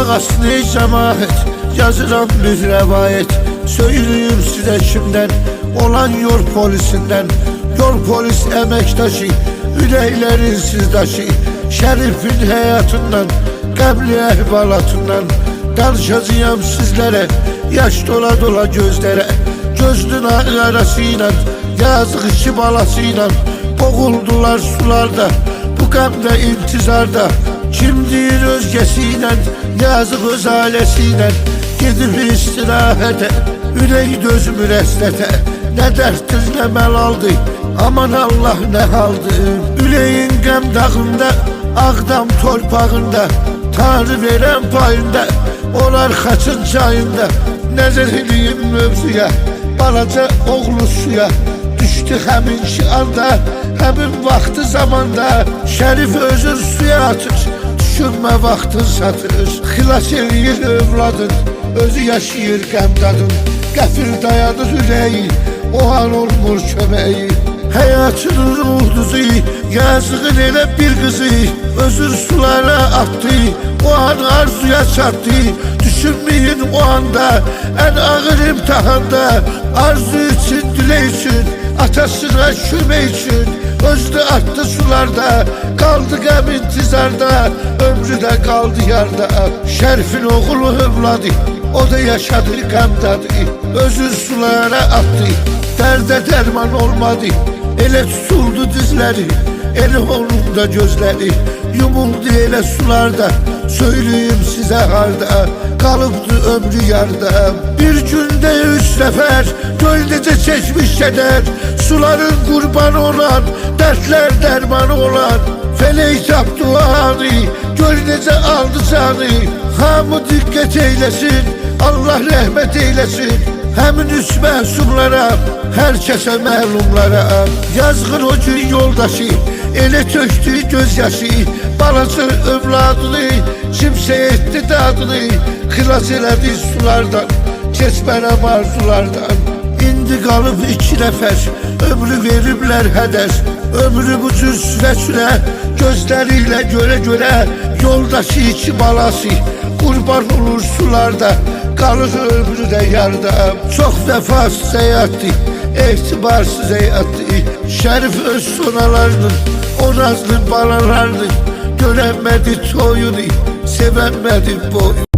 Kulak asın ey cemaat, yazıram bir revayet. Söyleyeyim size şimdiden, olan yol polisinden. Yol polis emektaşı, üleylerin sizdaşı. Şerifin hayatından, kabli ehvalatından danışacağım sizlere, yaş dola dola gözlere. Gözünün arasıyla, yazık içi balasıyla boğuldular sularda, bu gamda intizarda. Kimdir özgesiyle, yazık öz ailesiyle gidip istirahete, ürek dözümü reslete. Ne derttir ne melaldı, aman Allah ne haldı. Üleyin gəm dağında, Ağdam torpağında, Tanrı veren payında, olar Xaçın çayında. Nəzər edeyim mövzuya, balaca oğlu suya düştü həminki anda, həmin vaxtı zamanda. Şərif özün suya atır, düşünmə vaxtın satır. Xilas eləyir övladın, özü yaşayır qəmdadın. Qəfil dayanır ürəyi, o an olmur köməyi. Həyatının ulduzu, yazığın elə bir qızı özür sulara attı, o an arzuya çattı. Düşünmeyin o anda, en ağır imtihanda, arzu için, dile için, atasına şüme için özünü attı sularda, kaldı gəm intizarda, ömrü de kaldı yarda. Şerifin oğlu evladı, o da yaşadı qəmdadı, özü sulara attı, derde derman olmadı. Ele tutuldu dizleri, eli onun gözleri yumuldu ele sularda. Söyleyeyim size harda, kalıbdı ömrü yarda. Bir günde 3 nefer gölgece çekmiş keder, suların kurban olan, dertler dermanı olan. Felek taptı o anı, gölgece aldı canı. Hamı dikkat eylesin, Allah rahmet eylesin. Həmin üç məsumlara, herkese məlumlara. Yazğın o gün yoldaşı, ele töktü gözyaşı. Balaca övladını, kimse etdi dadını. Xilas elədi sulardan, keçmərəm arzulardan. İndi qalıb 2 nəfər, ömrü veriblər hədər. Ömrü bu cür sürə-sürə, gözləriyle göre yoldaşı 2 balası qurban olur sularda, kalır ömrü de yarda. Çok vefasız hayatı, etibarsız hayatı. Şerif öz sonalarının, o nazlı balalarını göremedi toyunu, sevemedi boyunu.